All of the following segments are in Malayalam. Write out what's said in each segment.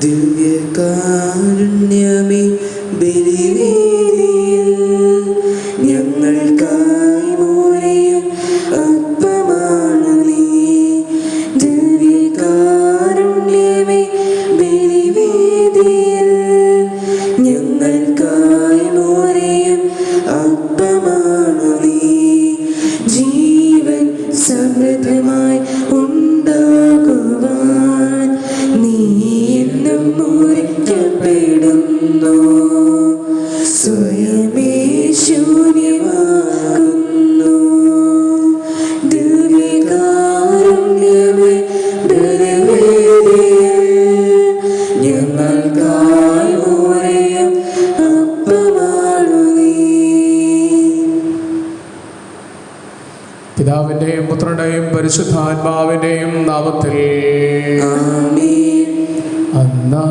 ദിവ്യകാരുണ്യമേ ബലിവേദിയിൽ ഞങ്ങൾക്കായി മോരെയും അപ്പമാണു നീ. ദിവ്യകാരുണ്യമേ ബലിവേദിയിൽ ഞങ്ങൾക്കായി മോരെയും അപ്പമാണു നീ. ജീവൻ സമൃദ്ധമായി ഉണ്ടാകുവാൻ നീ എന്നും മുറിക്കപ്പെടുന്നു. സ്വയമേ ശൂന്യമാകുന്നു. ദിവ്യകാരുണ്യമേ ബലിവേദിയിൽ ഞങ്ങൾക്കായി മോരെയും അപ്പമാണു നീ. പിതാവിന്റെയും പുത്രന്റെയും പരിശുദ്ധാത്മാവിന്റെയും നാമത്തിൽ ആമേൻ. അന്നാ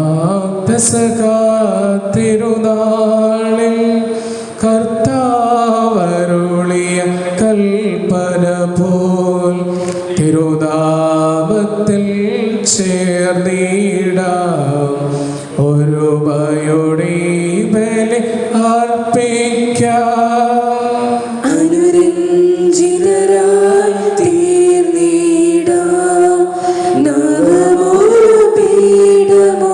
പെസഹ തിരുനാളിൽ കർത്താവരുളിയ കൽപ്പന പോൽ തിരുനാമത്തിൽ ചേർന്നിടാം ഒരുമയോടെ ബലി അർപ്പിക്കാം. അനുരഞ്ജിതരായി തീർന്നിടാം നവമൊരു പീഠമൊരുക്കിടാം.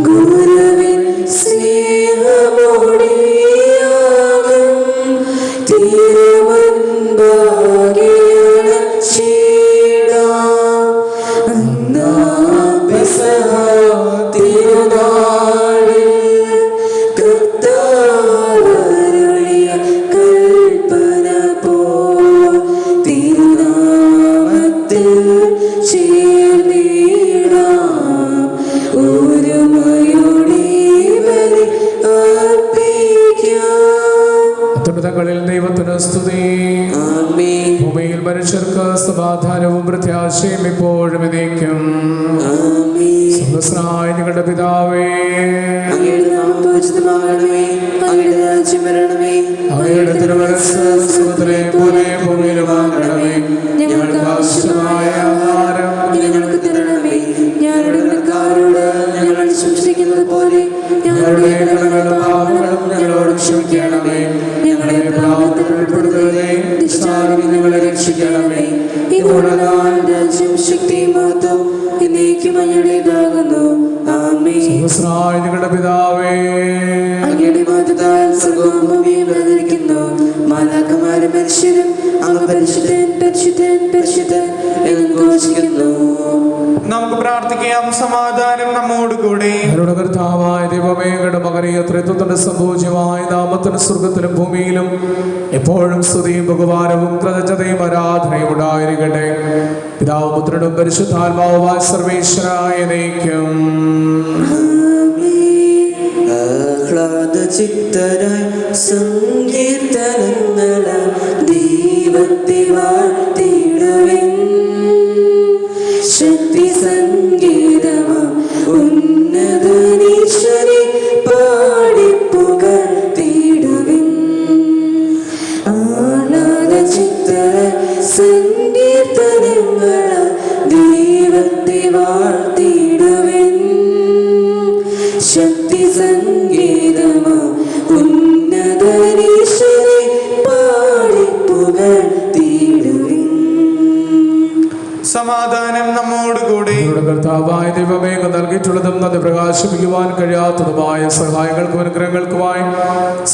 ഗുരുവിൻ സ്നേഹമൊടിയാകും തിരുമുൻപാകെ അണച്ചിടാം. അന്നാ പെസഹ തിരുനാളിൽ കർത്താവരുളിയ കൽപ്പന പോൽ തിരുനാമത്തിൽ ചേർന്നിടാം ഒരുമയോടെ ബലി അർപ്പിക്കാം. അത്യുന്നതങ്ങളിൽ ദൈവത്തിന് സ്തുതി. ആമേൻ. ഭൂമിയിൽ മനുഷ്യർക്ക് സമാധാനവും പ്രത്യാശയും ഇപ്പോഴും എന്നേക്കും. ആമേൻ. സ്വർഗ്ഗസ്ഥനായ ഞങ്ങളുടെ പിതാവേ, അങ്ങയുടെ നാമം പൂജിതമാകണമേ. അങ്ങയുടെ രാജ്യം വരണമേ. അങ്ങയുടെ തിരുമനസ്സ് സ്വർഗ്ഗത്തിലെ പോലെ ഭൂമിയിലുമാകണമേ. ഞങ്ങൾക്ക് ആവശ്യമായ ആഹാരം ഞങ്ങൾക്ക് തരണമേ. ഞങ്ങളുടെ കടക്കാരോട് ഞങ്ങൾ ക്ഷമിച്ചിരിക്കുന്നത് പോലെ ഞങ്ങളുടെ കടങ്ങളും പാപങ്ങളും ഞങ്ങളോട് ക്ഷമിക്കണമേ. ഞങ്ങളെ പാപത്തിൽ ഉൾപ്പെടുത്തരുതേ. ദുഷ്ടാരൂപിയിൽ ഞങ്ങളെ രക്ഷിക്കണമേ. ഇതുകൊണ്ടെന്നാൽ രാജ്യം ശക്തിയും മഹത്വവും എന്നേക്കും അങ്ങയുടേതാകുന്നു. ആമേൻ. സ്വർഗ്ഗസ്ഥനായ ഞങ്ങളുടെ പിതാവേ, അങ്ങയുടെ മഹത്വത്താൽ സ്വർഗ്ഗവും ഭൂമിയും നിറഞ്ഞിരിക്കുന്നു. മാലാഖമാരും മനുഷ്യരും അങ്ങ് പരിശുദ്ധൻ പരിശുദ്ധൻ പരിശുദ്ധൻ എന്ന് ഘോഷിക്കുന്നു. നമുക്ക് പ്രാർത്ഥിക്കാം. സമാധാനം നമ്മോട് കൂടെ. ഞങ്ങളുടെ കർത്താവായ ദൈവമേ, അങ്ങയുടെ മകനീയ ത്രിത്വത്തിന്റെ സംഭൂജ്യമായ നാമത്തിന് സ്വർഗ്ഗത്തിലും ഭൂമിയിലും എപ്പോഴും സ്തുതിയും ബഹുമാനവും കൃതജ്ഞതയും ആരാധനയും ഉണ്ടായിരിക്കട്ടെ. പിതാവും പുത്രനും പരിശുദ്ധാത്മാവുമായ സർവേശ്വരായ എന്നേക്കും. ആഹ്ലാദചിത്തരായി സങ്കീർത്തനങ്ങളാൽ ദൈവത്തെ വാഴ്ത്തിടുവിൻ. ശക്തി സംഗീതമാം ഉന്നതനീശ്വരെ പാടിപ്പുകഴ്ത്തിടുവിൻ. ആഹ്ലാദചിത്തരായി സങ്കീർത്തനങ്ങളാൽ ദൈവത്തെ വാഴ്ത്തിടുവിൻ. ശക്തി സംഗീതമാം ഉന്നതനീശ്വരെ പാടിപ്പുകഴ്ത്തിടുവിൻ. സമാധാനം നമ്മോട് കൂടെ. ഞങ്ങളുടെ കർത്താവായ ദൈവമേ, അങ്ങ് നൽകിയിട്ടുള്ളതും അത് പ്രകാശിപ്പിക്കുവാൻ കഴിയാത്തതുമായ സഹായങ്ങൾക്കും അനുഗ്രഹങ്ങൾക്കുമായി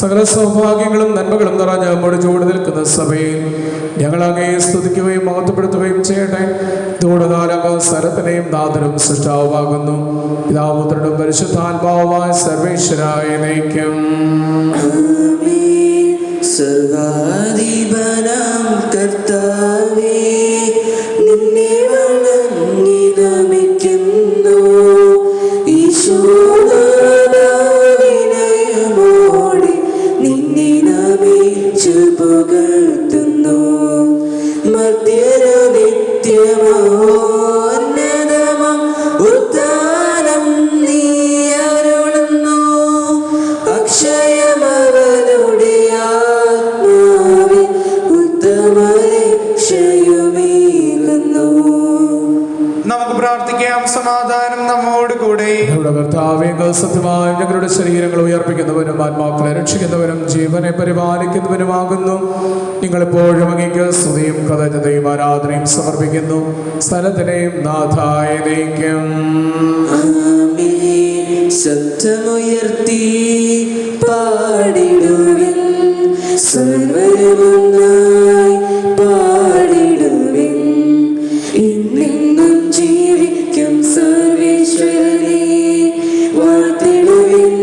സകല സൗഭാഗ്യങ്ങളും നന്മകളും നിറഞ്ഞ നമ്മുടെ ചൂട് നിൽക്കുന്ന സഭയിൽ ഞങ്ങൾ അങ്ങയെ സ്തുതിക്കുകയും മഹത്വപ്പെടുത്തുകയും ചെയ്യട്ടെ. ദൂഢകാലങ്ങൾ സരത്തിനെയും നാഥനും സൃഷ്ടാവുമാകുന്നു. പിതാപുത്രനും പരിശുദ്ധാത്മാവുമായ സർവേശ്വരായ എന്നേക്കും. ആമേൻ. സർവാധിപനാം കർത്താവേ, നിന്നെ വണങ്ങി നമിക്കുന്നു. ഈശോനാമോടെ നിന്നെ നമിച്ചു പുകഴ്ത്തുന്നു. മധ്യര നിത്യമോന്നതമാം ഉദ്ധാനം നീ അരുളുന്നു. അക്ഷയമവനുടെ ആത്മാവിൽ ഉത്തമ രക്ഷയുമേകുന്നു. നമുക്ക് പ്രാർത്ഥിക്കാം. ഞങ്ങളുടെ കർത്താവേ, സത്യമായും ഞങ്ങളുടെ ശരീരങ്ങൾ ഉയർപ്പിക്കുന്നവനും ആത്മാക്കളെ രക്ഷിക്കുന്നവനും ജീവനെ പരിപാലിക്കുന്നവനുമാകുന്നു. നിങ്ങളെപ്പോഴും അങ്ങേക്ക് സ്തുതിയും കൃതജ്ഞതയും ആരാധനയും സമർപ്പിക്കുന്നു. സ്ഥലത്തിനെയും നാഥായ നയിക്കും. ശബ്ദമുയർത്തി പാടിടുവിൻ, സർവ്വരുമൊന്നായി പാടിടുവിൻ. എന്നെന്നും ജീവിക്കും സർവേശ്വരനെ വാഴ്ത്തിടുവിൻ,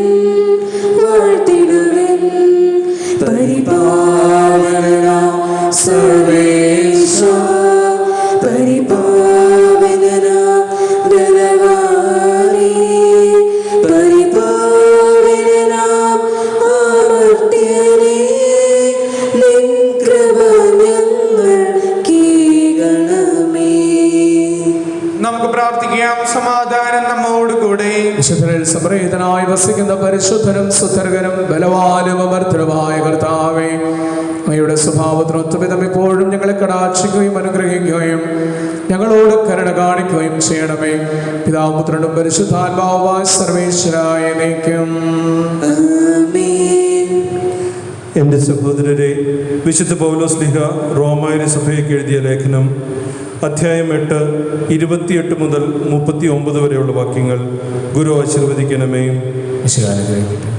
വാഴ്ത്തിടുവിൻ. പരിപാലനാം സർവേശ, പരിപാലനാം ബലവാനേ, പരിപാലനാം അമർത്യനേ, നിൻ കൃപ ഞങ്ങൾക്കേകണമേ. നമുക്ക് പ്രാർത്ഥിക്കാം. സമാധാനം നമ്മോട് കൂടെ. വിശുദ്ധരിൽ സംപ്രീതനായി വസിക്കുന്ന പരിശുദ്ധനും സുതർഗനും ബലവാനും അമർത്തനുമായ കർത്താവേ, അങ്ങയുടെ സ്വഭാവത്തിനൊത്തുവിധം ഇപ്പോഴും ഞങ്ങളെ കടാക്ഷിക്കുകയും അനുഗ്രഹിക്കുകയും ഞങ്ങളോട് കരുണ കാണിക്കുകയും ചെയ്യണമേ. പിതാവും പുത്രനും പരിശുദ്ധാത്മാവുമായ സർവേശ്വരായ നയിക്കും. ആമേൻ. എൻ്റെ സഹോദരരെ, വിശുദ്ധ പൗലോസ്ലീഹ റോമായിലെ സഭയ്ക്ക് എഴുതിയ ലേഖനം അധ്യായം 8 28 മുതൽ 39 വരെയുള്ള വാക്യങ്ങൾ ഗുരു ആശീർവദിക്കണമേ. അനുഗ്രഹിക്കട്ടെ.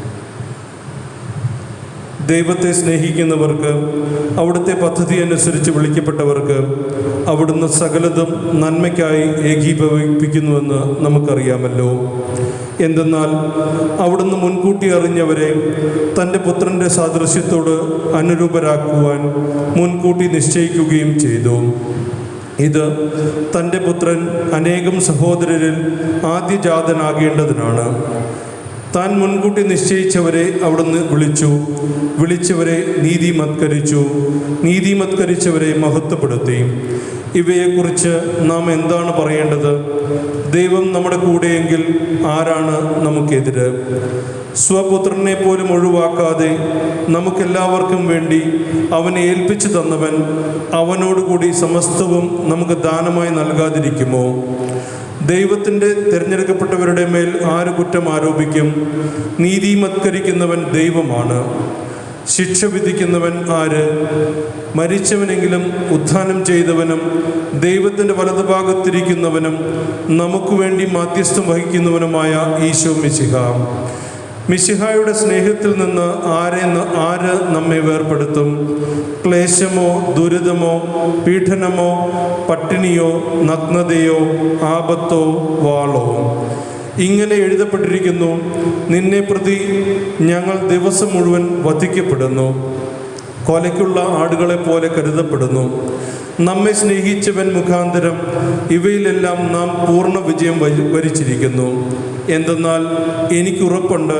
ദൈവത്തെ സ്നേഹിക്കുന്നവർക്ക്, അവിടുത്തെ പദ്ധതി അനുസരിച്ച് വിളിക്കപ്പെട്ടവർക്ക് അവിടുന്ന് സകലതും നന്മയ്ക്കായി ഏകീഭവിപ്പിക്കുന്നുവെന്ന് നമുക്കറിയാമല്ലോ. എന്തെന്നാൽ അവിടുന്ന് മുൻകൂട്ടി അറിഞ്ഞവരെ തൻ്റെ പുത്രൻ്റെ സാദൃശ്യത്തോട് അനുരൂപരാക്കുവാൻ മുൻകൂട്ടി നിശ്ചയിക്കുകയും ചെയ്തു. ഇത് തൻ്റെ പുത്രൻ അനേകം സഹോദരരിൽ ആദ്യജാതനാകേണ്ടതിനാണ്. താൻ മുൻകൂട്ടി നിശ്ചയിച്ചവരെ അവിടുന്ന് വിളിച്ചു, വിളിച്ചവരെ നീതിമത്കരിച്ചു, നീതിമത്കരിച്ചവരെ മഹത്വപ്പെടുത്തി. ഇവയെക്കുറിച്ച് നാം എന്താണ് പറയേണ്ടത്? ദൈവം നമ്മുടെ കൂടെയെങ്കിൽ ആരാണ് നമുക്കെതിര്? സ്വപുത്രനെ പോലും ഒഴിവാക്കാതെ നമുക്കെല്ലാവർക്കും വേണ്ടി അവനെ ഏൽപ്പിച്ചു തന്നവൻ അവനോടുകൂടി സമസ്തവും നമുക്ക് ദാനമായി നൽകാതിരിക്കുമോ? ദൈവത്തിൻ്റെ തിരഞ്ഞെടുക്കപ്പെട്ടവരുടെ മേൽ ആര് കുറ്റം ആരോപിക്കും? നീതിമത്കരിക്കുന്നവൻ ദൈവമാണ്. ശിക്ഷ വിധിക്കുന്നവൻ ആര്? മരിച്ചവനെങ്കിലും ഉത്ഥാനം ചെയ്തവനും ദൈവത്തിൻ്റെ വലതുഭാഗത്തിരിക്കുന്നവനും നമുക്ക് വേണ്ടി മാധ്യസ്ഥം വഹിക്കുന്നവനുമായ ഈശോ മിശിഹ. മിശിഹായുടെ സ്നേഹത്തിൽ നിന്ന് ആര് നമ്മെ വേർപെടുത്തും? ക്ലേശമോ, ദുരിതമോ, പീഡനമോ, പട്ടിണിയോ, നഗ്നതയോ, ആപത്തോ, വാളോ? ഇങ്ങനെ എഴുതപ്പെട്ടിരിക്കുന്നു, നിന്നെ പ്രതി ഞങ്ങൾ ദിവസം മുഴുവൻ വധിക്കപ്പെടുന്നു, കൊലയ്ക്കുള്ള ആടുകളെ പോലെ കരുതപ്പെടുന്നു. നമ്മെ സ്നേഹിച്ചവൻ മുഖാന്തരം ഇവയിലെല്ലാം നാം പൂർണ്ണ വിജയം വരിച്ചിരിക്കുന്നു. എന്തെന്നാൽ എനിക്കുറപ്പുണ്ട്,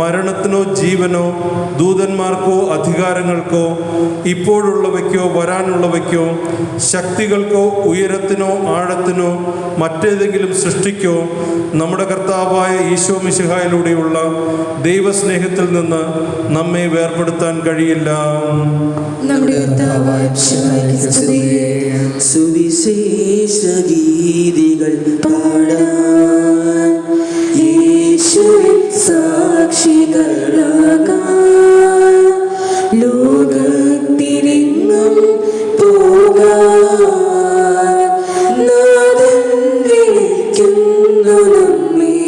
മരണത്തിനോ ജീവനോ ദൂതന്മാർക്കോ അധികാരങ്ങൾക്കോ ഇപ്പോഴുള്ളവയ്ക്കോ വരാനുള്ളവയ്ക്കോ ശക്തികൾക്കോ ഉയരത്തിനോ ആഴത്തിനോ മറ്റേതെങ്കിലും സൃഷ്ടിക്കോ നമ്മുടെ കർത്താവായ ഈശോ മിശിഹായിലൂടെയുള്ള ദൈവസ്നേഹത്തിൽ നിന്ന് നമ്മെ വേർപെടുത്താൻ കഴിയില്ല. നമ്മുടെ കർത്താവായ മിശിഹായ്ക്ക് സ്തുതി. സുവിശേഷ ഗീതികൾ പാടാൻ യേശുവിൻ സാക്ഷികളാകാൻ ലോകത്തിലെങ്ങും പോകാൻ നാഥൻ വിളിക്കുന്നു നമ്മെ.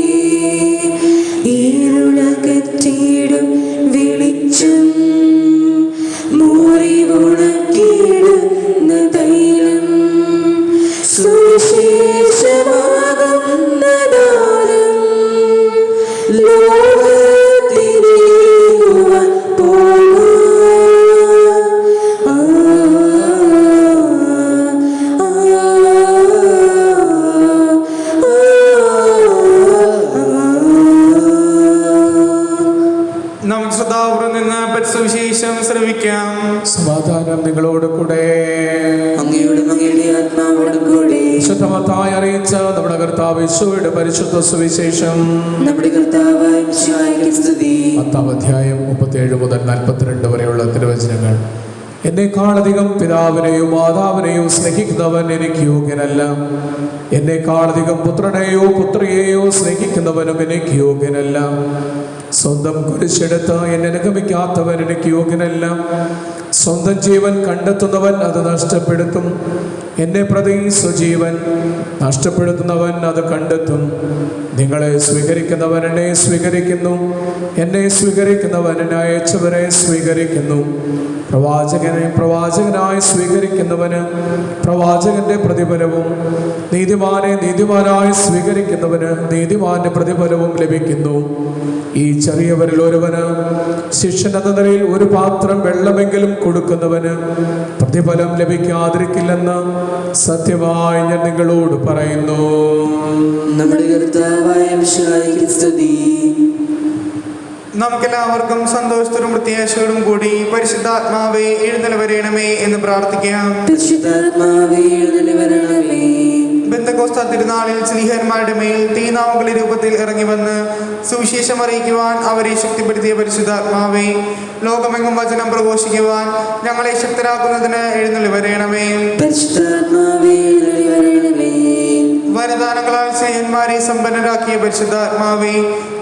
ഇരുളകറ്റിടും വെളിച്ചം, മുറിവുണക്കിടുന്ന തൈലം, സുവിശേഷമാകുന്ന ദാനം ലോകത്തിലേക്കുവാൻ പോകാൻ. നമുക്ക് ശ്രദ്ധാപൂർവ്വം നിന്ന് സുവിശേഷം ശ്രവിക്കാം. സമാധാനം നിങ്ങളോട് കൂടെ. അങ്ങയുടെ ആത്മാവോടും കൂടെ. വിശുദ്ധമത്തായി അറിയിച്ച നമ്മുടെ കർത്താവ് യേശുവിന്റെ പരിശുദ്ധ സുവിശേഷം. നമ്മുടെ കർത്താവായ മിശിഹായ്ക്ക് സ്തുതി. 10 അധ്യായം 37 മുതൽ 42 വരെയുള്ള തിരുവചനങ്ങൾ. എന്നെക്കാളധികം പിതാവിനെയോ മാതാവിനെയോ സ്നേഹിക്കുന്നവൻ എനിക്ക് യോഗ്യനല്ല. എന്നെക്കാളധികം പുത്രനെയോ പുത്രിയെയോ സ്നേഹിക്കുന്നവനും എനിക്ക് യോഗ്യനല്ല. സ്വന്തം കുരിശെടുത്ത് എന്നെ അനുഗമിക്കാത്തവൻ എനിക്ക് യോഗ്യനല്ല. സ്വന്തം ജീവൻ കണ്ടെത്തുന്നവൻ അത് നഷ്ടപ്പെടുത്തും. എന്നെ പ്രതി സ്വജീവൻ നഷ്ടപ്പെടുത്തുന്നവൻ അത് കണ്ടെത്തും. നിങ്ങളെ സ്വീകരിക്കുന്നവൻ എന്നെ സ്വീകരിക്കുന്നു. എന്നെ സ്വീകരിക്കുന്നവൻ എന്നെ അയച്ചവരെ സ്വീകരിക്കുന്നു. പ്രവാചകനായി സ്വീകരിക്കുന്നവന് പ്രവാചകന്റെ പ്രതിഫലവും നീതിമാനെ നീതിമാനായി സ്വീകരിക്കുന്നവന് നീതിമാന്റെ പ്രതിഫലവും ലഭിക്കുന്നു. ഈ ചെറിയവരിൽ ഒരുവന് ശിഷ്യൻ എന്ന നിലയിൽ ഒരു പാത്രം വെള്ളമെങ്കിലും കൊടുക്കുന്നവന് പ്രതിഫലം ലഭിക്കാതിരിക്കില്ലെന്ന് സത്യമായി ഞാൻ നിങ്ങളോട് പറയുന്നു. നമ്മുടെ കർത്താവായ മിശിഹായ്ക്ക് സ്തുതി. നമുക്കെല്ലാവർക്കും സന്തോഷത്തോടും പ്രത്യാശയോടും കൂടി പരിശുദ്ധാത്മാവേ എഴുന്നള്ളി വരണമേ എന്ന് പ്രാർത്ഥിക്കാം. പരിശുദ്ധാത്മാവേ എഴുന്നള്ളി വരണമേ. ബെന്തക്കോസ്താ തിരുനാളിൽ സ്ലീഹന്മാരുടെ മേൽ തീനാവുകളുടെ രൂപത്തിൽ ഇറങ്ങി വന്ന് സുവിശേഷം അറിയിക്കുവാൻ അവരെ ശക്തിപ്പെടുത്തിയ പരിശുദ്ധാത്മാവേ, ലോകമെങ്ങും വചനം പ്രഘോഷിക്കുവാൻ ഞങ്ങളെ ശക്തരാക്കുന്നതിന് എഴുന്നള്ളി വരണമേ. പരിശുദ്ധാത്മാവേ എഴുന്നള്ളി വരണമേ. വരദാനങ്ങളാൽ സ്നേഹന്മാരെ സമ്പന്നരാക്കിയ പരിശുദ്ധാത്മാവേ,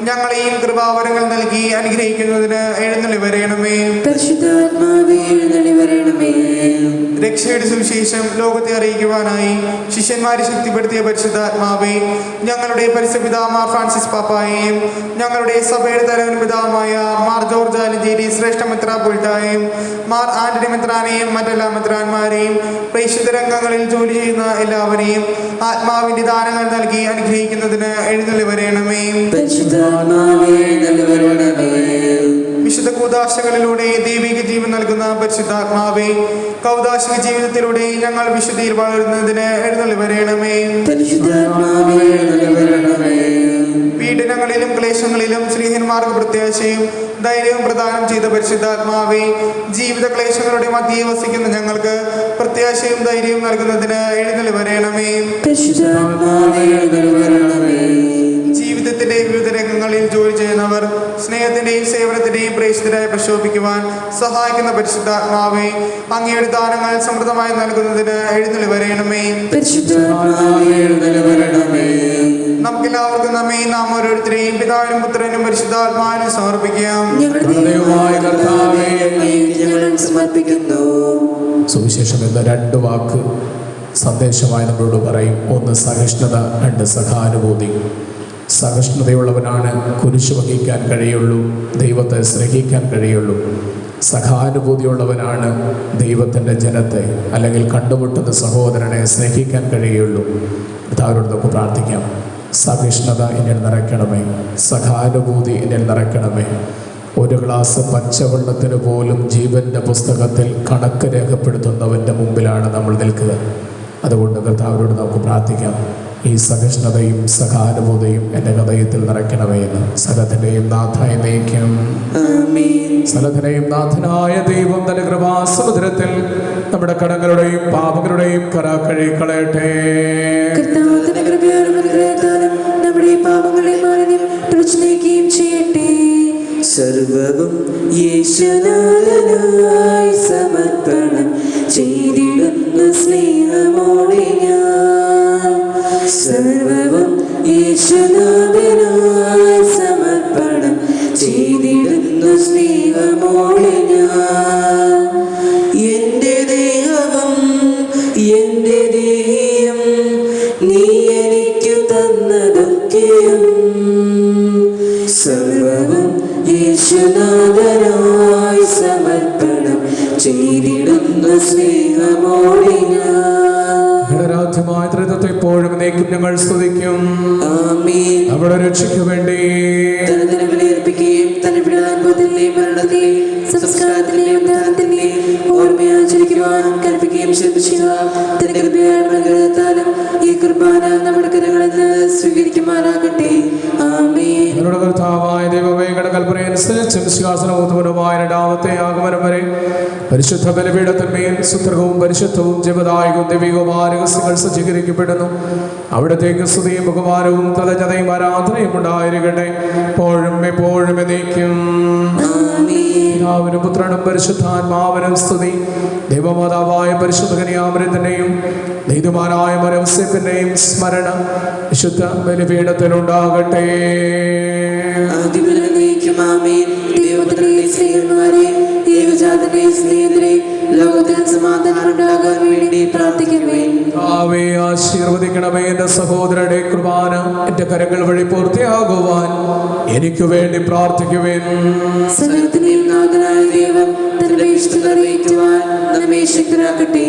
ഞങ്ങളെയും കൃപാവരങ്ങൾ നൽകി അനുഗ്രഹിക്കുന്നതിന് എഴുന്നള്ളി വരണമേ. പരിശുദ്ധാത്മാവേ എഴുന്നള്ളി വരണമേ. രക്ഷയുടെ സുവിശേഷം ലോകത്തെ അറിയിക്കുവാനായി ശിഷ്യന്മാരെ ശക്തിപ്പെടുത്തിയ പരിശുദ്ധാത്മാവേ, ഞങ്ങളുടെ പരിശുദ്ധപിതാമാർ ഫ്രാൻസിസ് പാപ്പായെയും ഞങ്ങളുടെ സഭയുടെ തലവൻ പിതാവുമായ മാർ ജോർജ് ആലഞ്ചേരി ശ്രേഷ്ഠ മെത്രാപ്പൊലീത്തായെയും മാർ ആന്റണി മെത്രാനെയും മറ്റെല്ലാ മെത്രാന്മാരെയും പ്രേക്ഷിത രംഗങ്ങളിൽ ജോലി ചെയ്യുന്ന എല്ലാവരെയും ആത്മാവിന്റെ ദാനങ്ങൾ നൽകി അനുഗ്രഹിക്കുന്നതിന് എഴുന്നള്ളി വരണമേ. പരിശുദ്ധാത്മാവേ എഴുന്നള്ളി വരണമേ. വിശുദ്ധ കൂദാശകളിലൂടെ ദൈവിക ജീവൻ നൽകുന്ന പരിശുദ്ധാത്മാവേ, കൗദാശിക ജീവിതത്തിലൂടെ ഞങ്ങൾ വിശുദ്ധിയിൽ വളരുന്നതിന് എഴുന്നള്ളി വരണമേ. പരിശുദ്ധാത്മാവേ എഴുന്നള്ളി വരണമേ. പീഡനങ്ങളിലും ക്ലേശങ്ങളിലും സ്നേഹന്മാർക്ക് പ്രത്യാശയും ധൈര്യവും പ്രദാനം ചെയ്ത പരിശുദ്ധാത്മാവേ, ജീവിത ക്ലേശങ്ങളുടെ മധ്യേ വസിക്കുന്ന ഞങ്ങൾക്ക് പ്രത്യാശയും ധൈര്യവും നൽകുന്നതിന് എഴുന്നള്ളി വരണമേ. പരിശുദ്ധാത്മാവേ എഴുന്നള്ളി വരണമേ. ജീവിതത്തിന്റെ വിവിധ രംഗങ്ങളിൽ ജോലി ചെയ്യുന്നവർ സ്നേഹത്തിന്റെയും സേവനത്തിന്റെയും പ്രേക്ഷിതരായി പ്രശോഭിക്കുവാൻ സഹായിക്കുന്ന പരിശുദ്ധാത്മാവേ, അങ്ങയുടെ ദാനങ്ങൾ സമൃദ്ധമായി നൽകുന്നതിന് എഴുന്നള്ളി വരണമേ. പരിശുദ്ധാത്മാവേ എഴുന്നള്ളി വരണമേ. നമുക്കെല്ലാവർക്കും നമ്മെ നാം ഓരോരുത്തരെയും പിതാവിനും പുത്രനും പരിശുദ്ധാത്മാവിനും സമർപ്പിക്കാം. ഞങ്ങളുടെ ദൈവമായ കർത്താവേ, അങ്ങേക്ക് ഞങ്ങൾ സമർപ്പിക്കുന്നു. സുവിശേഷം എന്ന രണ്ട് വാക്ക് സന്ദേശമായി നമ്മളോട് പറയും. ഒന്ന് സഹിഷ്ണുത, രണ്ട് സഹാനുഭൂതി. സഹിഷ്ണുതയുള്ളവനാണ് കുരിശ് വഹിക്കാൻ കഴിയുള്ളൂ, ദൈവത്തെ സ്നേഹിക്കാൻ കഴിയുള്ളൂ. സഹാനുഭൂതിയുള്ളവനാണ് ദൈവത്തിൻ്റെ ജനത്തെ അല്ലെങ്കിൽ കണ്ടുമുട്ടുന്ന സഹോദരനെ സ്നേഹിക്കാൻ കഴിയുള്ളൂ. കർത്താവിനോട് നമുക്ക് പ്രാർത്ഥിക്കാം. സഹിഷ്ണുത എന്നിൽ നിറയ്ക്കണമേ, സഹാനുഭൂതി എന്നിൽ നിറയ്ക്കണമേ. ഒരു ഗ്ലാസ് പച്ചവെള്ളത്തിന് പോലും ജീവൻ്റെ പുസ്തകത്തിൽ കണക്ക് രേഖപ്പെടുത്തുന്നവൻ്റെ മുമ്പിലാണ് നമ്മൾ നിൽക്കുക. അതുകൊണ്ട് കർത്താവിനോട് നമുക്ക് പ്രാർത്ഥിക്കാം. ഈ സഹിഷ്ണുതയും സഹാനുഭൂതിയും എൻ്റെ ഹൃദയത്തിൽ നിറയ്ക്കണമേ എന്ന്. സകലത്തിൻ്റെയും നാഥായി നയിക്കും. സകലത്തിൻ്റെയും നാഥനായ ദൈവം തൻ്റെ കൃപാസമുദ്രത്തിൽ നമ്മുടെ കടങ്ങളുടെയും പാപങ്ങളുടെയും കര കഴുകിക്കളയട്ടെ. നമ്മുടെ പാപങ്ങളെ മാലിന്യം ചെയ്യട്ടെ. സർവവും യേശുനാഥനായി സമർപ്പണം ചെയ്തിടുന്ന സ്നേഹമോടെ ഞാൻ. സർവവും യേശുനാഥനായി സമർപ്പണം ചെയ്തിടുന്ന സ്നേഹമോടെ ഞാൻ. എൻ്റെ ദേഹവും എൻ്റെ ദേഹിയും നീ എനിക്കു തന്നതൊക്കെയും സർവവും യേശുനാഥനായി സമർപ്പണം ചെയ്തിടുന്ന സ്നേഹമോടെ ായ ത്രിത്വത്തെ എപ്പോഴും എന്നേക്കും ഞങ്ങൾ സ്തുതിക്കും. നമ്മുടെ രക്ഷയ്ക്ക് വേണ്ടി സംസ്കാരത്തിലെയും ഓർമ്മയാചരിക്കുവാൻ അർപ്പിക്കുകയും ശിർഷിക്കുക. തന്റെ കൃപയാലും അനുഗ്രഹത്താലും ഈ കുർബാന നമ്മുടെ കരങ്ങളിൽ നിന്ന് സ്വീകരിക്കുമാറാകട്ടെ. ആമേൻ. ഞങ്ങളുടെ കർത്താവായ ദൈവമേ, കൽപ്പനയനുസരിച്ച് വിശ്വാസനോത്തമനുമായ രണ്ടാമത്തെ ആഗമനം വരെ പരിശുദ്ധ ബലിപീഠത്തിന്മേൽ സുത്രകവും പരിശുദ്ധവും ജപദായകവും ദൈവികവുമായ രഹസ്യങ്ങൾ സജ്ജീകരിക്കപ്പെടുന്നു. അവിടത്തേക്ക് സ്തുതിയും ബഹുമാനവും കൃതജ്ഞതയും ആരാധനയും ഉണ്ടായിരിക്കട്ടെ, എപ്പോഴും എപ്പോഴും എന്നേക്കും. പിതാവിനും പുത്രനും പരിശുദ്ധാത്മാവിനും സ്തുതി. ദൈവമാതാവായ പരിശുദ്ധ കന്യാമറിയത്തിന്റെയും നീതിമാനായ മരവസ്യത്തിന്റെയും സ്മരണ വിശുദ്ധ ബലിപീഠത്തിലുണ്ടാകട്ടെ. ലോകത്തിൽ സമാധാനം ഉണ്ടാകാൻ വേണ്ടി പ്രാർത്ഥിക്കണമേ. ആശീർവദിക്കണമേ. എന്റെ സഹോദരന്റെ കുർബാന എന്റെ കരങ്ങൾ വഴി പൂർത്തിയാകുവാൻ എനിക്ക് വേണ്ടി പ്രാർത്ഥിക്കുവേൻ. സകലത്തിന്റെയും നാഥനായ ദൈവം തന്റെ ഇഷ്ടം അറിയിക്കുവാൻ നമ്മെ ശക്തരാക്കട്ടെ.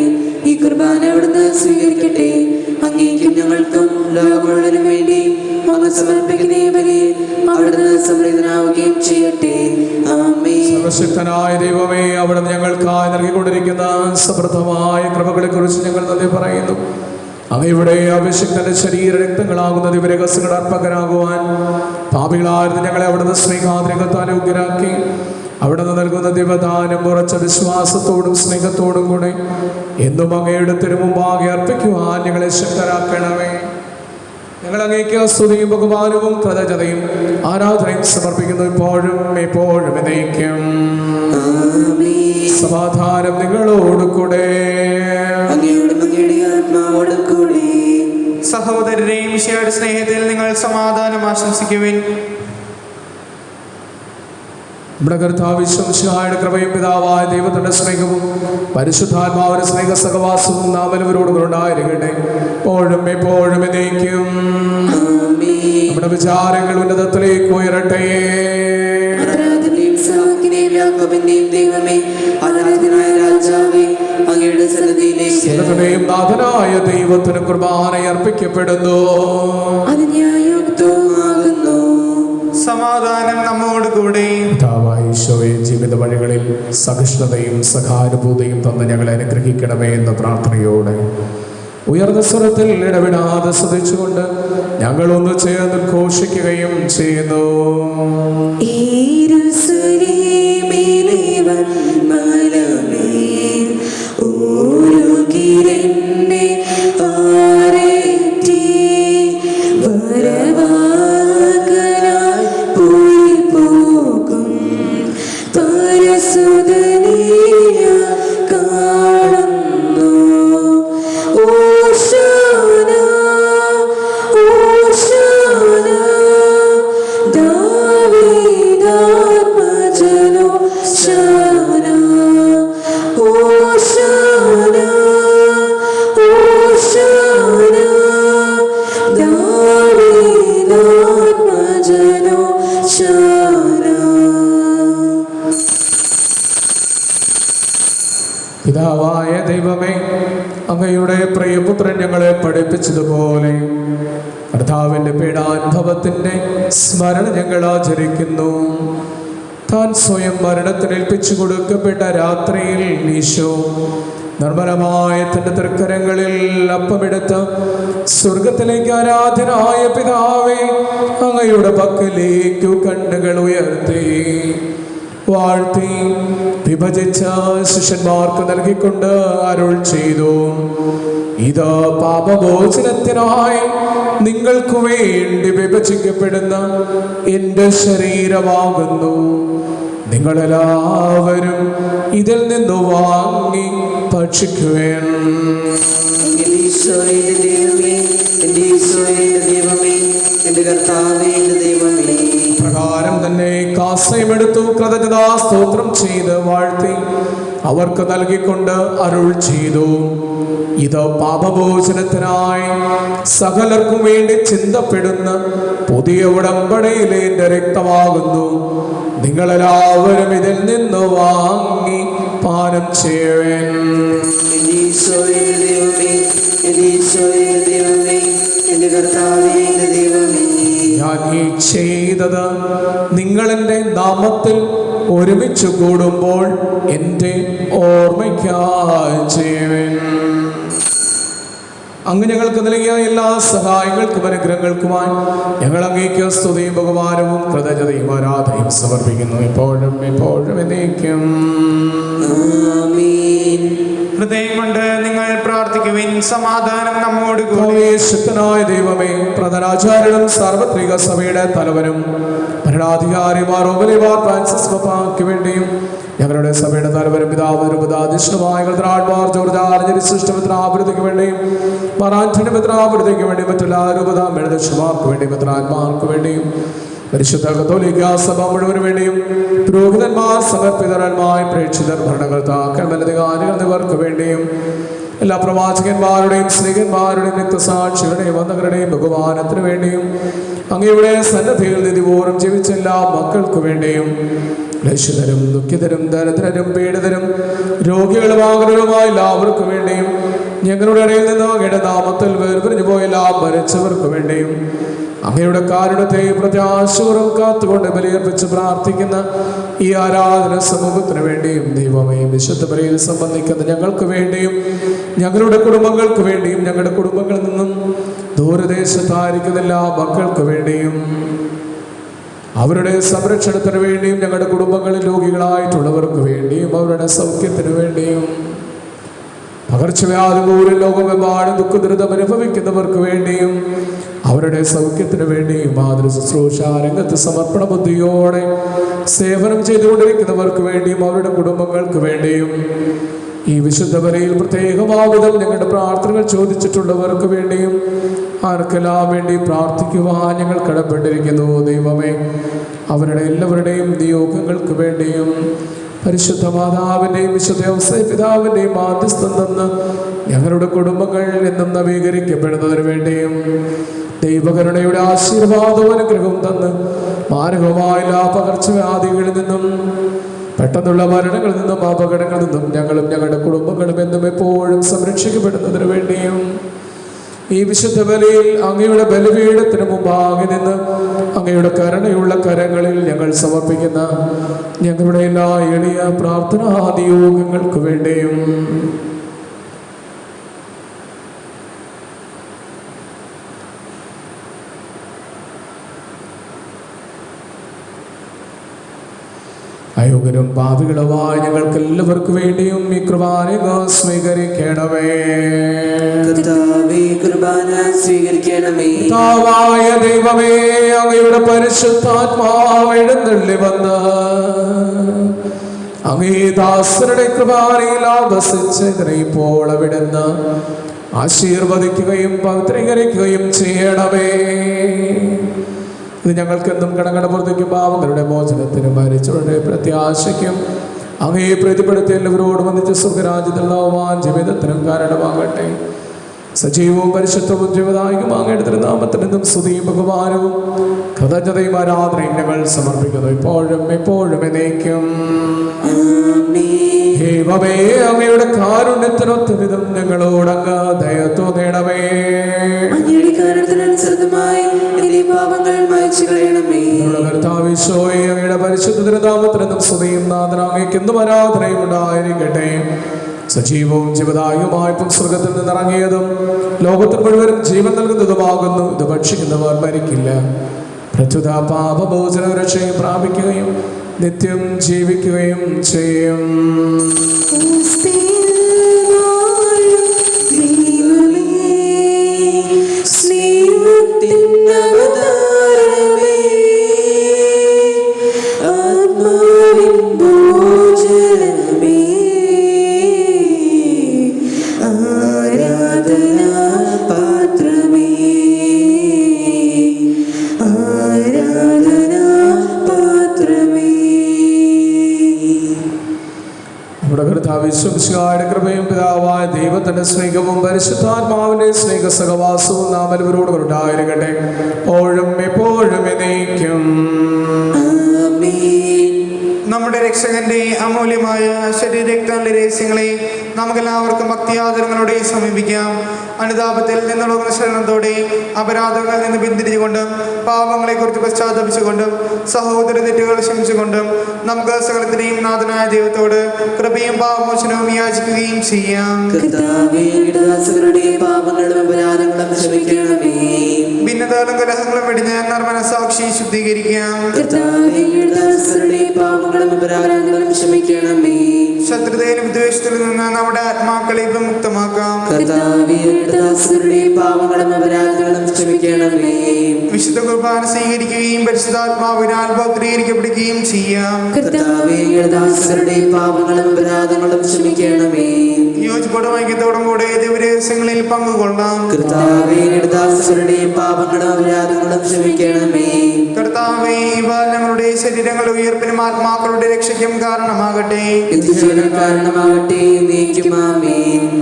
ഈ കുർബാന അവിടുന്ന് സ്വീകരിക്കട്ടെ. അങ്ങേക്കും ഞങ്ങൾക്കും ലോകമുഴുവനും വേണ്ടി അങ്ങ് സമർപ്പിക്കുന്ന ബലി അവിടുന്ന് സംപ്രീതനാവുകയും ചെയ്യട്ടെ. ആമേൻ. സർവശക്തനായ ദൈവമേ, അവിടുന്ന് ഞങ്ങൾക്കായി നൽകിക്കൊണ്ടിരിക്കുന്ന സമൃദ്ധമായ കൃപകളെ കുറിച്ച് ഞങ്ങൾ നന്ദി പറയുന്നു. അങ്ങയുടെ അഭിഷിക്തന്റെ ശരീര രക്തങ്ങളാകുന്ന ദിവരഹസ്യങ്ങൾ അർപ്പകരാകുവാൻ പാപികളായിരുന്നു ഞങ്ങളെ അവിടുന്ന് സ്നേഹാതിരകത്താൽ യോഗ്യരാക്കി. അവിടുന്ന് നൽകുന്ന ദിവദാനം ഉറച്ച വിശ്വാസത്തോടും സ്നേഹത്തോടും കൂടെ എന്നും അങ്ങയുടെ തിരുമുമ്പാകെ അർപ്പിക്കുവാൻ ഞങ്ങളെ ശക്തരാക്കണമേ. ഞങ്ങൾ അങ്ങേക്ക് സ്തുതിയും ബഹുമാനവും കൃതജ്ഞതയും ആരാധനയും സമർപ്പിക്കുന്നു, ഇപ്പോഴും എപ്പോഴും എന്നേക്കും. സമാധാനം നിങ്ങളോട് കൂടെ. സഹോദരരെയും ഈശോയുടെ സ്നേഹത്തിൽ നിങ്ങൾ സമാധാനം ആശംസിക്കുവിൻ. നമ്മുടെ കർത്താവ് ഈശോയുടെ കൃപയും പിതാവായ ദൈവത്തിന്റെ സ്നേഹവും പരിശുദ്ധാത്മാവിന്റെ സ്നേഹ സഹവാസവും നാം എല്ലാവരോടും ഉണ്ടായിരിക്കട്ടെ, എപ്പോഴും എപ്പോഴും എന്നേക്കും. നമ്മുടെ വിചാരങ്ങൾ ഉന്നതത്തിലേക്ക് ഉയരട്ടെ. നാഥനായ ദൈവത്തിന് കുർബാന അർപ്പിക്കപ്പെടുന്നു. സമാധാനം നമ്മോട് കൂടെ. ഈശോയെ, ജീവിത വഴികളിൽ സഹിഷ്ണുതയും സഹാനുഭൂതിയും തന്ന് ഞങ്ങളെ അനുഗ്രഹിക്കണമേ എന്ന പ്രാർത്ഥനയോടെ ഉയർന്ന സ്വരത്തിൽ ഇടവിടാതെ സ്തുതിച്ചുകൊണ്ട് ഞങ്ങൾ ഒന്ന് ചേർന്ന് ഘോഷിക്കുകയും ചെയ്യുന്നു. പിതാവായ ദൈവമേ, അങ്ങയുടെ പ്രിയപുത്രൻ ഞങ്ങളെ പഠിപ്പിച്ചതുപോലെ കർത്താവിൻ്റെ പീഡാനുഭവത്തിൻ്റെ സ്മരണ ഞങ്ങൾ ആചരിക്കുന്നു. താൻ സ്വയം മരണത്തിന് ഏൽപ്പിച്ചു കൊടുക്കപ്പെട്ട രാത്രിയിൽ ഈശോ നിർമ്മലമായ തൻ്റെ തൃക്കരങ്ങളിൽ അപ്പമെടുത്ത് സ്വർഗത്തിലേക്ക് ആരാധനായ പിതാവേ, അങ്ങയുടെ പക്കലേക്കു കണ്ണുകൾ ഉയർത്തി വാഴ്ത്തി വിഭജിച്ച ശിഷ്യന്മാർക്ക് നൽകിക്കൊണ്ട് അരുൾ ചെയ്തു: ഇത് പാപമോചനത്തിനായി നിങ്ങൾക്ക് വേണ്ടി വിഭജിക്കപ്പെടുന്ന എൻ്റെ ശരീരമാകുന്നു. നിങ്ങളെല്ലാവരും ഇതിൽ നിന്ന് വാങ്ങി ഭക്ഷിക്കുവേൻ. പ്രകാരം തന്നെ കാസയുമെടുത്തു കൃതജ്ഞതാ സ്തോത്രം ചെയ്ത് വാഴ്ത്തി അവർക്ക് നൽകിക്കൊണ്ട് അരുൾ ചെയ്തു: ഇത് പാപമോചനത്തിനായി സകലർക്കും വേണ്ടി ചിന്തപ്പെടുന്ന പുതിയ ഉടമ്പടിയിലെ എൻ്റെ രക്തമാകുന്നു. നിങ്ങളെല്ലാവരും ഇതിൽ നിന്ന് വാങ്ങി പാനം ചെയ്യുവേൻ. ഞാൻ ഈ ചെയ്തത് നിങ്ങൾ എൻ്റെ നാമത്തിൽ ഒരുമിച്ച് കൂടുമ്പോൾ എൻ്റെ ഓർമ്മയ്ക്കായി ചെയ്യുവിൻ. അങ്ങ് ഞങ്ങൾക്ക് നൽകിയ എല്ലാ സഹായങ്ങൾക്കും അനുഗ്രഹങ്ങൾക്കുമായി ഞങ്ങൾ അങ്ങേക്ക് സ്തുതിയും ബഹുമാനവും കൃതജ്ഞതയും ആരാധനയും സമർപ്പിക്കുന്നു, എപ്പോഴും എപ്പോഴും എന്നേക്കും. ഹൃദയം കൊണ്ട് നിങ്ങൾ പ്രാർത്ഥിക്കുവിൻ. സമാധാനം നമ്മോടുകൂടി. ശക്തനായ ദൈവമേ, പ്രധാനാചാര്യനും സാർവത്രിക സഭയുടെ തലവനും ഭരണാധികാരിമാർ ഫ്രാൻസിസ് പപ്പായ്ക്ക് വേണ്ടിയും ഞങ്ങളുടെ സഭയുടെ തലവനും പിതാവും ഉപദാധിഷ്ണുമായ ജോർജ് ആർജനിശ്രേഷ്ഠമിത്രാഭിവൃദ്ധിക്ക് വേണ്ടിയും മറാഠ്യമിത്രാഭിവൃദ്ധിക്ക് വേണ്ടിയും മറ്റെല്ലാ രൂപതാമെഴുതക്ഷമാർക്ക് വേണ്ടിയും മിത്രാന്മാർക്ക് വേണ്ടിയും പരിശുദ്ധ കത്തോലിക്കാ സഭ മുഴുവന് വേണ്ടിയും പുരോഹിതന്മാർ, സമർപ്പിതരന്മാർ, പ്രേക്ഷിതർ, ഭരണകർത്താക്കൾ, മേലധികാരികൾ എന്നിവർക്ക് വേണ്ടിയും എല്ലാ പ്രവാചകന്മാരുടെയും സ്ത്രീകന്മാരുടെയും രക്തസാക്ഷികളുടെയും വന്ദകരുടെയും ബഹുമാനത്തിന് വേണ്ടിയും അങ്ങയുടെ സന്നദ്ധിയിൽ നിധിപൂർവ്വം ജീവിച്ച എല്ലാ മക്കൾക്ക് വേണ്ടിയും ക്ലേശിതരും ദുഃഖിതരും ദരിദ്രരും പീഡിതരും രോഗികളും ആകുലരുമായ എല്ലാവർക്കും വേണ്ടിയും ഞങ്ങളുടെ ഇടയിൽ നിന്ന് അങ്ങയുടെ നാമത്തിൽ വേർപിരിഞ്ഞു പോയ എല്ലാ മരിച്ചവർക്ക് വേണ്ടിയും അങ്ങയുടെ കാരുണ്യത്തെ പ്രത്യാശപൂർവ്വം കാത്തുകൊണ്ട് ബലിയർപ്പിച്ച് പ്രാർത്ഥിക്കുന്ന ഈ ആരാധന സമൂഹത്തിന് വേണ്ടിയും ദൈവമേ, വിശുദ്ധ ബലിയിൽ സംബന്ധിക്കുന്ന ഞങ്ങൾക്ക് വേണ്ടിയും ഞങ്ങളുടെ കുടുംബങ്ങൾക്ക് വേണ്ടിയും ഞങ്ങളുടെ കുടുംബങ്ങളിൽ നിന്നും ദൂരദേശത്തായിരിക്കുന്ന എല്ലാ മക്കൾക്ക് വേണ്ടിയും അവരുടെ സംരക്ഷണത്തിന് വേണ്ടിയും ഞങ്ങളുടെ കുടുംബങ്ങളിൽ രോഗികളായിട്ടുള്ളവർക്ക് വേണ്ടിയും അവരുടെ സൗഖ്യത്തിന് വേണ്ടിയും പകർച്ചവ്യാധി മൂലം ലോകമെമ്പാടും ദുഃഖദുരിതം അനുഭവിക്കുന്നവർക്ക് വേണ്ടിയും അവരുടെ സൗഖ്യത്തിന് വേണ്ടിയും മാതൃ ശുശ്രൂഷ രംഗത്ത് സമർപ്പണ ബുദ്ധിയോടെ സേവനം ചെയ്തുകൊണ്ടിരിക്കുന്നവർക്ക് വേണ്ടിയും അവരുടെ കുടുംബങ്ങൾക്ക് വേണ്ടിയും ഈ വിശുദ്ധ ബലിയിൽ പ്രത്യേകമാവിധം ഞങ്ങളുടെ പ്രാർത്ഥനകൾ ചോദിച്ചിട്ടുള്ളവർക്ക് വേണ്ടിയും ആർക്കെല്ലാം വേണ്ടി പ്രാർത്ഥിക്കുവാൻ ഞങ്ങൾ കടപ്പെട്ടിരിക്കുന്നു. ദൈവമേ, അവരുടെ എല്ലാവരുടെയും നിയോഗങ്ങൾക്ക് വേണ്ടിയും പരിശുദ്ധ മാതാവിൻ്റെയും വിശുദ്ധ ഔസേപ്പ് പിതാവിൻ്റെയും മാധ്യസ്ഥം തന്ന് ഞങ്ങളുടെ കുടുംബങ്ങൾ എന്നും നവീകരിക്കപ്പെടുന്നതിന് വേണ്ടിയും ദൈവകരുണയുടെ ആശീർവാദവും അനുഗ്രഹവും തന്ന് മാരകമായ എല്ലാ പകർച്ചവ്യാധികളിൽ നിന്നും പെട്ടെന്നുള്ള മരണങ്ങളിൽ നിന്നും അപകടങ്ങളിൽ നിന്നും ഞങ്ങളും ഞങ്ങളുടെ കുടുംബങ്ങളും എന്നും എപ്പോഴും സംരക്ഷിക്കപ്പെടുന്നതിന് വേണ്ടിയും ഈ വിശുദ്ധ ബലിയിൽ അങ്ങയുടെ ബലിപീഠത്തിന് മുമ്പാകെ നിന്ന് അങ്ങയുടെ കരുണയുള്ള കരങ്ങളിൽ ഞങ്ങൾ സമർപ്പിക്കുന്ന ഞങ്ങളുടെ എല്ലാ എളിയ പ്രാർത്ഥനാദിയോഗങ്ങൾക്ക് വേണ്ടിയും അയോഗ്യരും പാപികളുമായ ഞങ്ങൾക്ക് എല്ലാവർക്കും വേണ്ടിയും ഈ കുർബാന സ്വീകരിക്കണമേ. കുർബാന സ്വീകരിക്കണമേ. പിതാവായ ദൈവമേ, അങ്ങയുടെ പരിശുദ്ധാത്മാവ് എഴുന്നള്ളി വന്ന് അങ്ങേ ദാസരുടെ കുർബാനയിൽ ആവസിച്ചതിനെ ഇപ്പോൾ അവിടുന്ന് ആശീർവദിക്കുകയും പവിത്രീകരിക്കുകയും ചെയ്യണമേ. ഇത് ഞങ്ങൾക്കെന്നും കടങ്ങളുടെ പുറത്തേക്കും പാവങ്ങളുടെ മോചനത്തിനും മരിച്ചവരുടെ പ്രത്യാശയ്ക്കും അങ്ങേ പ്രീതിപ്പെടുത്തി എല്ലാവരോടും വന്നിച്ച് സ്വർഗരാജ്യത്തിൽ നവമാൻ ജീവിതത്തിനും കാരണമാകട്ടെ. സജീവവും പരിശുദ്ധവും ജീവദായകമാകേണ്ട തിരുനാമത്തിനും സ്തുതിയും ബഹുമാനവും കൃതജ്ഞതയും ആരാധനയും ഞങ്ങൾ സമർപ്പിക്കുന്നു, ഇപ്പോഴും എപ്പോഴും എന്നേക്കും. ദൈവമേ, അങ്ങയുടെ കാരുണ്യത്തിനൊത്ത വിധം ഞങ്ങളോട് അങ്ങ് ദയ തോന്നണമേ. അങ്ങയുടെ കാരുണ്യത്തിനനുസൃതമായി എന്റെ പാപങ്ങൾ മായ്ച്ചു കളയണമേ. കർത്താവിശോയെ, അങ്ങയുടെ പരിശുദ്ധ തിരുനാമത്തിനും സ്തുതിയും നാഥനാങ്ങയ്ക്കെന്നും ആരാധനയും ഉണ്ടായിരിക്കട്ടെ. സജീവവും ജീവദായകമായപ്പം സ്വർഗത്തിൽ നിന്നിറങ്ങിയതും ലോകത്തിൽ മുഴുവനും ജീവൻ നൽകുന്നതുമാകുന്നു. ഇത് ഭക്ഷിക്കുന്നവർ മരിക്കില്ല, പ്രത്യുത പാപമോചന രക്ഷയും പ്രാപിക്കുകയും നിത്യം ജീവിക്കുകയും ചെയ്യും. വിശ്വസിക്കാരുടെ കൃപയും പിതാവായ ദൈവത്തിന്റെ സ്നേഹവും പരിശുദ്ധാത്മാവിന്റെ സ്നേഹ സഹവാസവും നാം എല്ലാവരോടും ഉണ്ടായിരിക്കട്ടെ, എപ്പോഴും എപ്പോഴും എന്നേക്കും. നമ്മുടെ രക്ഷകന്റെ അമൂല്യമായ ശരീരരക്തങ്ങളുടെ രഹസ്യങ്ങളെ നമുക്കെല്ലാവർക്കും ഭക്തിയാദരങ്ങളോടെ സമീപിക്കാം. അനുതാപത്തിൽ നിന്നുള്ള ശരണത്തോടെ അപരാധങ്ങളിൽ നിന്ന് പിന്തിരിഞ്ഞുകൊണ്ടും പാപങ്ങളെക്കുറിച്ച് പശ്ചാത്തപിച്ചുകൊണ്ടും സഹോദര തെറ്റുകൾ ക്ഷമിച്ചുകൊണ്ടും നമുക്ക് സകലത്തിനെയും നാഥനായ ദൈവത്തോട് കൃപയും പാപമോചനവും യാചിക്കുകയും ചെയ്യാം. ഭിന്നതകളും കലഹങ്ങളും വെടിഞ്ഞ് നർമ്മനസാക്ഷി ശുദ്ധീകരിക്കാം. ശത്രുതയിലും വിദ്വേഷത്തിൽ നിന്ന് നമ്മുടെ ആത്മാക്കളെ വിമുക്തമാക്കാം. വിശുദ്ധ കുർബാന സ്വീകരിക്കുകയും പരിശുദ്ധാത്മാവിനാൽ പൗത്രീകരിക്കപ്പെടുകയും ചെയ്യാം. യോജിപ്പോടും ഐക്യത്തോടും കൂടെ ദിവരഹസ്യങ്ങളിൽ പങ്കുകൊള്ളാം. കർത്താവേ, ഇവ ഞങ്ങളുടെ ശരീരങ്ങളുടെ ഉയർപ്പിനും ആത്മാക്കളുടെ രക്ഷയ്ക്കും കാരണമാകട്ടെ.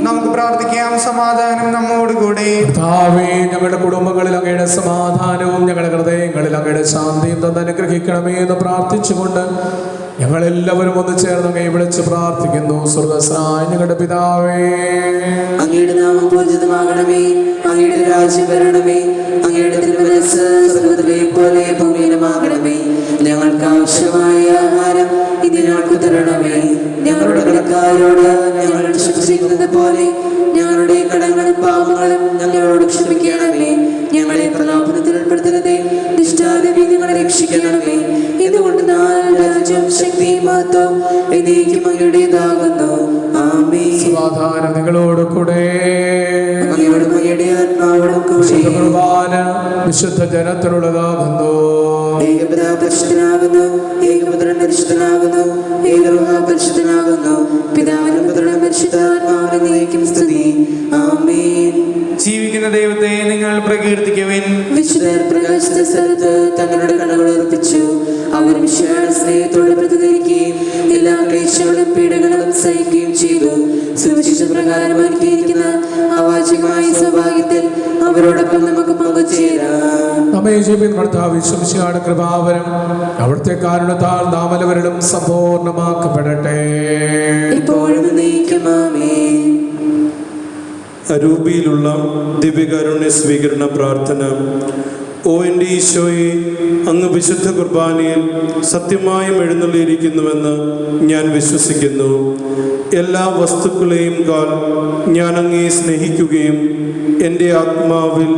നമുക്ക് പ്രാർത്ഥിക്കാം. സമാധാനം നമ്മോടുകൂടെ. കർത്താവേ, ഞങ്ങളുടെ കുടുംബങ്ങളിൽ അങ്ങയുടെ സമാധാനവും ഞങ്ങളുടെ ഹൃദയങ്ങളിൽ അങ്ങയുടെ ശാന്തിയും തന്നെ അനുഗ്രഹിക്കണമേ എന്ന് പ്രാർത്ഥിച്ചുകൊണ്ട് ഞങ്ങളെല്ലാവരും ഒന്ന് ചേർന്ന് അങ്ങയെ വിളിച്ച് പ്രാർത്ഥിക്കുന്നു. സ്വർഗ്ഗസ്ഥനായ ഞങ്ങളുടെ പിതാവേ, അങ്ങയുടെ നാമം പൂജിതമാകണമേ. അങ്ങയുടെ രാജ്യം വരണമേ. അങ്ങയുടെ തിരുമനസ്സ് സ്വർഗ്ഗത്തിലെ പോലെ ഭൂമിയിലുമാകണമേ. ഞങ്ങൾക്ക് ആവശ്യമായ ആഹാരം ഇന്ന് ഞങ്ങൾക്ക് തരണമേ. ഞങ്ങളുടെ കടക്കാരോട് ഞങ്ങൾ ക്ഷമിച്ചിരിക്കുന്നത് പോലെ ഞങ്ങളുടെ കടങ്ങളും പാപങ്ങളും ഞങ്ങളോട് ക്ഷമിക്കണമേ. ഞങ്ങളെ പ്രലോഭനത്തിൽ ഉൾപ്പെടുത്തരുതേ. ദുഷ്ടാരൂപി ഞങ്ങളെ രക്ഷിക്കണമേ. ഇതുകൊണ്ട് രാജ്യം ശക്തിയും മഹത്വവും എന്നേക്കും അങ്ങയുടേതാകുന്നു. ആമേൻ. സമാധാനം നിങ്ങളോട് കൂടെ. അങ്ങയോടും അങ്ങയുടെ ആത്മാവോടും കൂടെ. കുർബാന വിശുദ്ധ ജനത്തിനുള്ളതാകുന്നു. ഏകപിതാവ് പരിശുദ്ധനാകുന്നു. ഏകപുത്രൻ പരിശുദ്ധനാകുന്നു. ഏകരൂഹ പരിശുദ്ധനാകുന്നു. പിതാവിനും പുത്രനും പരിശുദ്ധാത്മാവിനും എന്നേക്കും സ്തുതി. ആമേൻ. ജീവിക്കുന്ന ദൈവത്തെ നിങ്ങൾ പ്രകീർത്തിക്കുവിൻ. വിശുദ്ധർ പ്രകാശിച്ച സ്ഥലത്ത് തങ്ങളുടെ കണ്ണുകൾ ഉറപ്പിച്ചു. അവർ വിശാല സ്നേഹത്തോടെ പ്രതികരിക്കുകയും എല്ലാ ക്ലേശങ്ങളും പീഡകളും സഹിക്കുകയും ചെയ്തു. സുവിശേഷ പ്രകാരം ഒരുക്കിയിരിക്കുന്ന അവാചകമായ സൗഭാഗ്യത്തിൽ അവരോടൊപ്പം നമുക്ക് പങ്കുചേരാം. നമ്മെ ജീവിക്കുന്ന ഭർത്താവ് വിശ്വസിച്ചാണ് കൃപാവരം അവിടുത്തെ കാരണത്താൽ നാമലവരിലും സമ്പൂർണ്ണമാക്കപ്പെടട്ടെ. ഇപ്പോഴും എന്നേക്കും ആമേൻ. അരൂപിയിലുള്ള ദിവ്യകാരുണ്യ സ്വീകരണ പ്രാർത്ഥന. ഓ എൻ്റെ ഈശോയെ, അങ്ങ് വിശുദ്ധ കുർബാനയിൽ സത്യമായും എഴുന്നള്ളിയിരിക്കുന്നുവെന്ന് ഞാൻ വിശ്വസിക്കുന്നു. എല്ലാ വസ്തുക്കളെയും കാൾ ഞാൻ അങ്ങയെ സ്നേഹിക്കുകയും എൻ്റെ ആത്മാവിൽ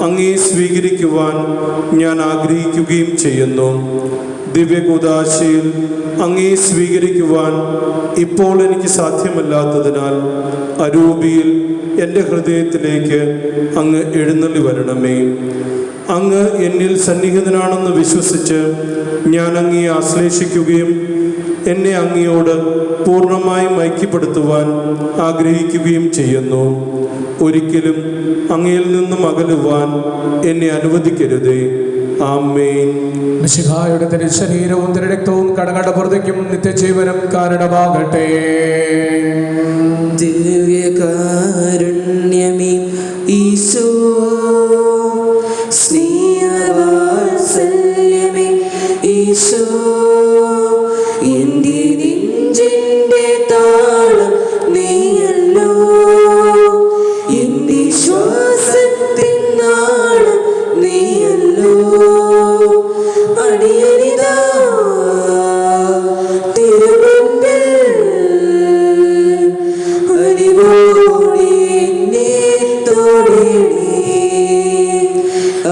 അങ്ങയെ സ്വീകരിക്കുവാൻ ഞാൻ ആഗ്രഹിക്കുകയും ചെയ്യുന്നു. ദിവ്യകൂദാശയിൽ അങ്ങയെ സ്വീകരിക്കുവാൻ ഇപ്പോൾ എനിക്ക് സാധ്യമല്ലാത്തതിനാൽ അരൂപിയിൽ എൻ്റെ ഹൃദയത്തിലേക്ക് അങ്ങ് എഴുന്നള്ളി വരണമേ. അങ്ങ് എന്നിൽ സന്നിഹിതനാണെന്ന് വിശ്വസിച്ച് ഞാൻ അങ്ങയെ ആശ്ലേഷിക്കുകയും എന്നെ അങ്ങയോട് പൂർണ്ണമായും ഐക്യപ്പെടുത്തുവാൻ ആഗ്രഹിക്കുകയും ചെയ്യുന്നു. ഒരിക്കലും അങ്ങയിൽ നിന്നും അകലുവാൻ എന്നെ അനുവദിക്കരുതേ. ആമേൻ. മിശിഹായുടെ തിരുശരീരവും തിരുരക്തവും കടങ്ങളുടെ പുറത്തേക്കും നിത്യജീവനും കാരണമാകട്ടെ. ദിവ്യകാരുണ്യമേ ഈശോ, സ്നേഹവാത്സല്യമേ ഈശോ, എൻ്റെ നെഞ്ചിൻ്റെ താളം നീയല്ലോ, എൻ്റെ ശ്വാസത്തിൻ നാളം നീയല്ലോ. അടിയനിതാ തിരുമുമ്പിൽ അടിവോടെ എന്നെ തൊടണേ.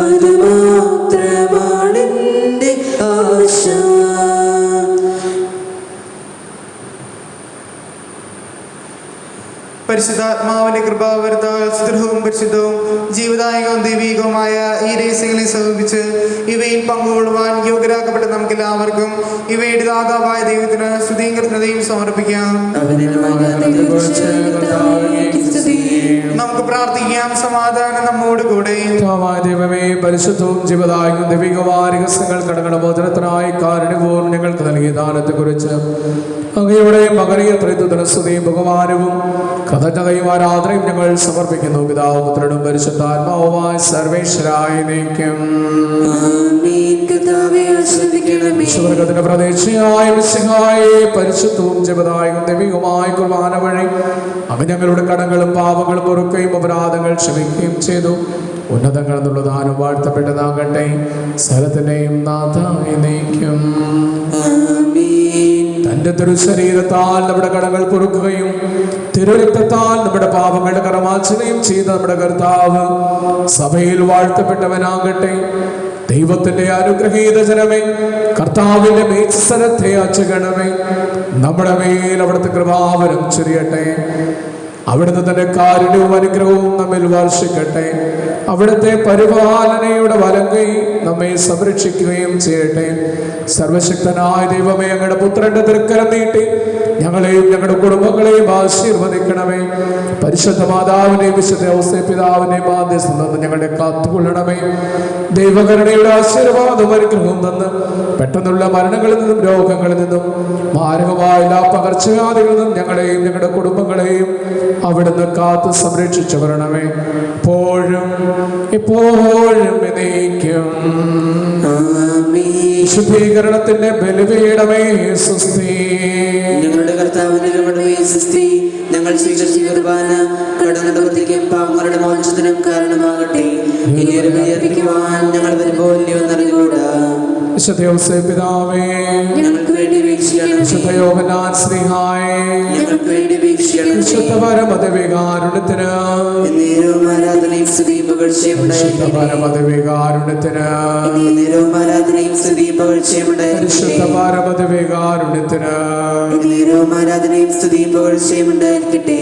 അത് മാത്രമാണെൻ്റെ ആശ. പരിശുദ്ധാത്മാവിന്റെ കൃപാവരത്താൽ സുദൃഢവും പരിശുദ്ധവും ജീവദായകവും ദൈവികവുമായ ഈ രഹസ്യങ്ങളെ സമീപിച്ച് ഇവയിൽ പങ്കുകൊള്ളുവാൻ യോഗ്യരാക്കപ്പെട്ട നമുക്ക് എല്ലാവർക്കും ഇവയുടെ ദാതാവായ ദൈവത്തിന് സ്തുതിയും കൃതജ്ഞതയും സമർപ്പിക്കാം. നമുക്ക് പ്രാർത്ഥിക്കാം. സമാധാനം നമ്മോട് കൂടെ. ദൈവമേ, പരിശുദ്ധവും ജീവദായകവും ദൈവികമായ രഹസ്യങ്ങൾ കടങ്ങളുടെ മോചനത്തിനായി കാരുണ്യപൂർവ്വം ഞങ്ങൾക്ക് നൽകിയ ദാനത്തെക്കുറിച്ച് അങ്ങയുടെ മകനീയ ത്രിത്വത്തിന് സ്തുതിയും ബഹുമാനവും കൃതജ്ഞതയും ആരാധനയും എല്ലാവരെയും ഞങ്ങൾ സമർപ്പിക്കുന്നു. പിതാവും പുത്രനും പരിശുദ്ധാത്മാവുമായ സർവേശ്വരായിരിക്കും. ആമേൻ. കർത്താവേ, ആശീർവദിക്കണമേ. സ്വർഗ്ഗത്തിന്റെ പ്രതീക്ഷയായ മിശിഹായെ പരിശുദ്ധവും ജപദായകവും ദൈവികവുമായ കുർബാന വഴി അങ്ങ് ഞങ്ങളുടെ കടങ്ങളും പാപങ്ങളും പൊറുക്കുകയും അപരാധങ്ങൾ ക്ഷമിക്കുകയും ചെയ്തു. ഉന്നതങ്ങൾ എന്നുള്ള ദാനം വാഴ്ത്തപ്പെട്ടതാകട്ടെ. സ്ഥലത്തിന്റെയും നാഥായി നയിക്കും. ആമേൻ. തന്റെ തിരുശരീരത്താൽ നമ്മുടെ കടങ്ങൾ പൊറുക്കുകയും തിരുരക്തത്താൽ നമ്മുടെ പാപങ്ങളുടെ കരമാർജനയും ചെയ്ത നമ്മുടെ കർത്താവ് സഭയിൽ വാഴ്ത്തപ്പെട്ടവനാകട്ടെ. ദൈവത്തിന്റെ അനുഗ്രഹീത ജനമേ, കർത്താവിന്റെ മേൽസ്ഥലത്തെ അച്ചുകണമേ. നമ്മുടെ മേൽ അവിടുത്തെ കൃപാവരം ചൊരിയട്ടെ. അവിടുന്ന് തന്റെ കാരുണ്യവും അനുഗ്രഹവും നമ്മിൽ വർഷിക്കട്ടെ. അവിടുത്തെ പരിപാലനയുടെ വലങ്കൈ നമ്മെ സംരക്ഷിക്കുകയും ചെയ്യട്ടെ. സർവശക്തനായ ദൈവമേ, ഞങ്ങളുടെ പുത്രന്റെ തൃക്കരം നീട്ടി ഞങ്ങളെയും ഞങ്ങളുടെ കുടുംബങ്ങളെയും ആശീർവദിക്കണമേ. പരിശുദ്ധ മാതാവിനെയും വിശുദ്ധ ഔസേപ്പ് പിതാവിനെയും മാധ്യസ്ഥം തന്ന് ഞങ്ങളുടെ കാത്തുകൊള്ളണമേ. ദൈവകരുണയുടെ ആശീർവാദവും അനുഗ്രഹവും തന്ന് പെട്ടെന്നുള്ള മരണങ്ങളിൽ നിന്നും രോഗങ്ങളിൽ നിന്നും മാരകമായ എല്ലാ പകർച്ചവ്യാധികളിൽ നിന്നും ഞങ്ങളെയും ഞങ്ങളുടെ കുടുംബങ്ങളെയും അവിടുന്ന് കാത്ത് സംരക്ഷിച്ചു വരണമേ. എപ്പോഴും എന്നേക്കും. വിശുദ്ധീകരണത്തിന്റെ ബലിപീഠമേ സ്വസ്തി. ഞങ്ങളുടെ കർത്താവിന്റെ കൃപയെ സ്തുതി. ഞങ്ങൾ സ്വീകരിച്ച കുർബാന കടങ്ങളുടെ വൃത്തിക്കും പാപങ്ങളുടെ മോചനത്തിനും കാരണമാകട്ടെ. ഇനി ഒരു ബലിയർപ്പിക്കുവാൻ ഞങ്ങൾ വരുമ്പോൾ നൽകൂടാ. വിശുദ്ധ ഔസേപ്പ് പിതാവേ, ഞങ്ങൾക്ക് വേണ്ടി വീക്ഷിക്കണം. വിശുദ്ധ യോഹന്നാൻ ശ്ലീഹായേ, ഞങ്ങൾക്ക് വേണ്ടി വീക്ഷിക്കണം. വിശുദ്ധ പരമദിവ്യകാരുണ്യത്തിന് നേരവും ആരാധനയും സ്തുതിയും പുകഴ്ചയും വിശുദ്ധ പരമദിവ്യകാരുണ്യത്തിന് നേരവും ആരാധനയും സ്തുതിയും പുകഴ്ചയും വിശുദ്ധ പരമദിവ്യകാരുണ്യത്തിന് നേരവും ആരാധനയും സ്തുതിയും പുകഴ്ചയും ഉണ്ടായിരിക്കട്ടെ.